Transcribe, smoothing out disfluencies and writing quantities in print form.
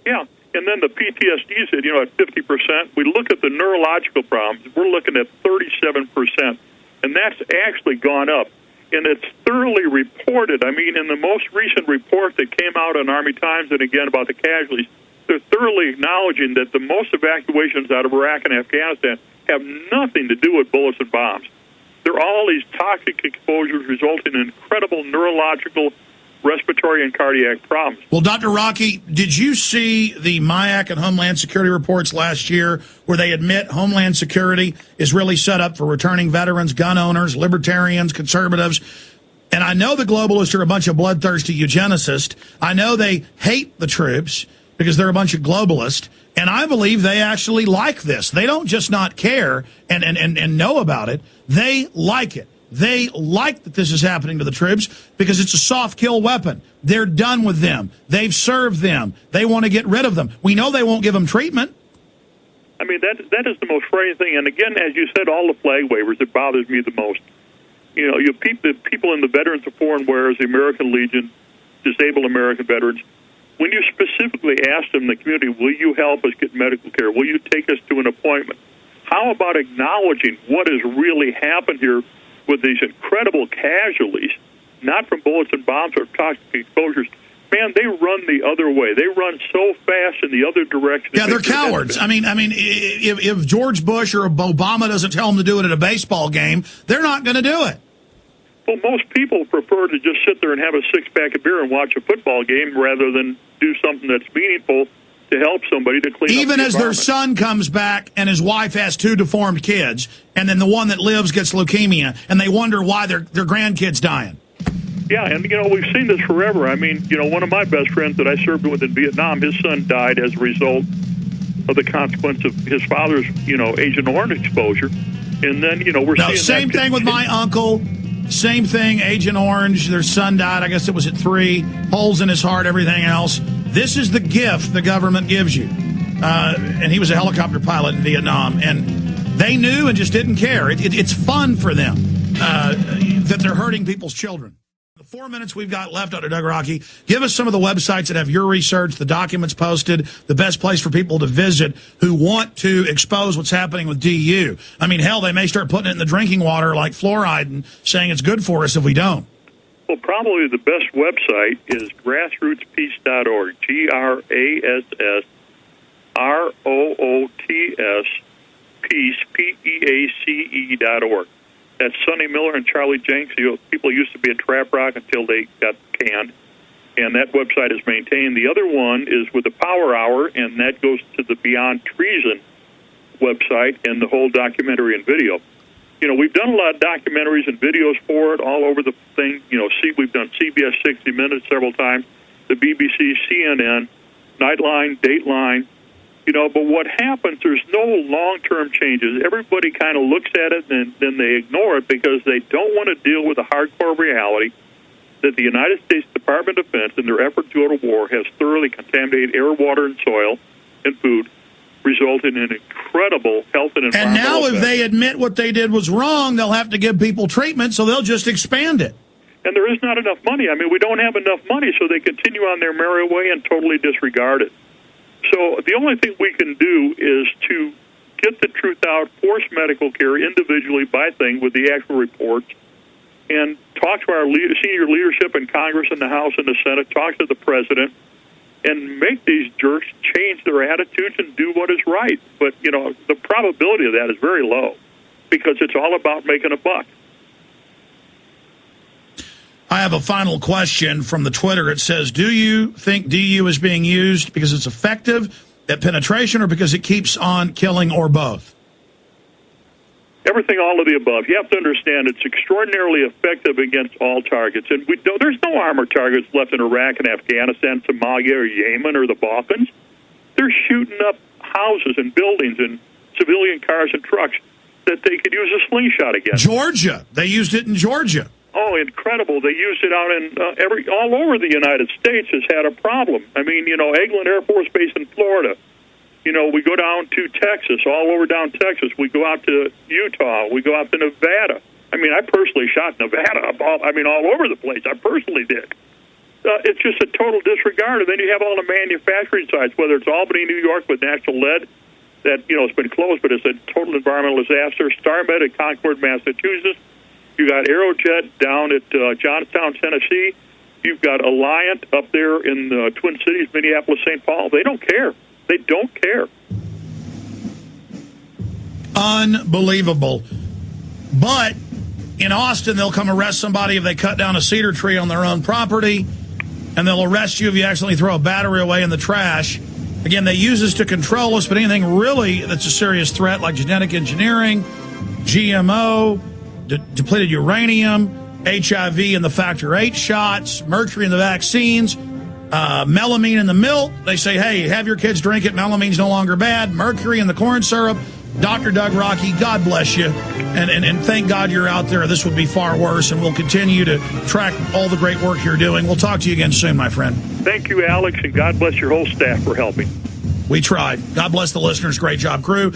Yeah, and then the PTSD is at 50%. We look at the neurological problems. We're looking at 37%, and that's actually gone up. And it's thoroughly reported. I mean, in the most recent report that came out on Army Times, and again about the casualties, they're thoroughly acknowledging that the most evacuations out of Iraq and Afghanistan have nothing to do with bullets and bombs. They're all these toxic exposures resulting in incredible neurological, respiratory, and cardiac problems. Well, Dr. Rokke, did you see the MIAC and Homeland Security reports last year where they admit Homeland Security is really set up for returning veterans, gun owners, libertarians, conservatives? And I know the globalists are a bunch of bloodthirsty eugenicists. I know they hate the troops because they're a bunch of globalists. And I believe they actually like this. They don't just not care and know about it. They like it. They like that this is happening to the troops because it's a soft kill weapon. They're done with them. They've served them. They want to get rid of them. We know they won't give them treatment. I mean, that is the most frightening thing. And again, as you said, all the flag wavers, it bothers me the most. You the people in the Veterans of Foreign Warriors, the American Legion, disabled American veterans, when you specifically ask them in the community, will you help us get medical care? Will you take us to an appointment? How about acknowledging what has really happened here with these incredible casualties, not from bullets and bombs or toxic exposures? Man, they run the other way. They run so fast in the other direction. Yeah, they're cowards. I mean, if George Bush or Obama doesn't tell them to do it at a baseball game, they're not going to do it. Well, most people prefer to just sit there and have a six-pack of beer and watch a football game rather than do something that's meaningful to help somebody to clean up even the as their son comes back and his wife has 2 deformed kids, and then the one that lives gets leukemia, and they wonder why their grandkid's dying. Yeah, and, we've seen this forever. I mean, one of my best friends that I served with in Vietnam, his son died as a result of the consequence of his father's, Agent Orange exposure. And then, we're seeing same thing with my uncle. Same thing, Agent Orange. Their son died, I guess it was at 3. Holes in his heart, everything else. This is the gift the government gives you. And he was a helicopter pilot in Vietnam. And they knew and just didn't care. It's fun for them that they're hurting people's children. The 4 minutes we've got left, Dr. Doug Rokke, give us some of the websites that have your research, the documents posted, the best place for people to visit who want to expose what's happening with DU. I mean, hell, they may start putting it in the drinking water like fluoride and saying it's good for us if we don't. Well, probably the best website is grassrootspeace.org, GRASSROOTS, peace, PEACE.org. That's Sonny Miller and Charlie Jenks. People used to be at Trap Rock until they got canned, and that website is maintained. The other one is with the Power Hour, and that goes to the Beyond Treason website and the whole documentary and video. We've done a lot of documentaries and videos for it all over the thing. We've done CBS 60 Minutes several times, the BBC, CNN, Nightline, Dateline. But what happens, there's no long-term changes. Everybody kind of looks at it and then they ignore it because they don't want to deal with the hardcore reality that the United States Department of Defense, in their effort to go to war, has thoroughly contaminated air, water, and soil and food, resulting in incredible health and environmental And now if effects. they admit what they did was wrong, they'll have to give people treatment, so they'll just expand it. And there is not enough money. I mean, we don't have enough money, so they continue on their merry way and totally disregard it. So the only thing we can do is to get the truth out, force medical care individually by thing with the actual reports, and talk to our senior leadership in Congress and the House and the Senate, talk to the President, and make these jerks change their attitudes and do what is right. But, the probability of that is very low because it's all about making a buck. I have a final question from the Twitter. It says, do you think DU is being used because it's effective at penetration or because it keeps on killing or both? Everything, all of the above. You have to understand it's extraordinarily effective against all targets. And there's no armored targets left in Iraq and Afghanistan, Somalia, or Yemen, or the Balkans. They're shooting up houses and buildings and civilian cars and trucks that they could use a slingshot against. Georgia. They used it in Georgia. Oh, incredible. They used it out in all over the United States has had a problem. I mean, Eglin Air Force Base in Florida. We go down to Texas, all over down Texas. We go out to Utah. We go out to Nevada. I mean, I personally shot Nevada. All over the place. I personally did. It's just a total disregard. And then you have all the manufacturing sites, whether it's Albany, New York, with National Lead, that it's been closed, but it's a total environmental disaster. StarMed at Concord, Massachusetts. You got Aerojet down at Johnstown, Tennessee. You've got Alliant up there in the Twin Cities, Minneapolis, St. Paul. They don't care. They don't care. Unbelievable. But in Austin, they'll come arrest somebody if they cut down a cedar tree on their own property, and they'll arrest you if you accidentally throw a battery away in the trash. Again, they use this to control us, but anything really that's a serious threat, like genetic engineering, GMO, depleted uranium, HIV in the factor 8 shots, mercury in the vaccines, melamine in the milk. They say, hey, have your kids drink it. Melamine's no longer bad. Mercury in the corn syrup. Dr. Doug Rokke, God bless you. And thank God you're out there. This would be far worse, and we'll continue to track all the great work you're doing. We'll talk to you again soon, my friend. Thank you, Alex, and God bless your whole staff for helping. We tried. God bless the listeners. Great job, crew.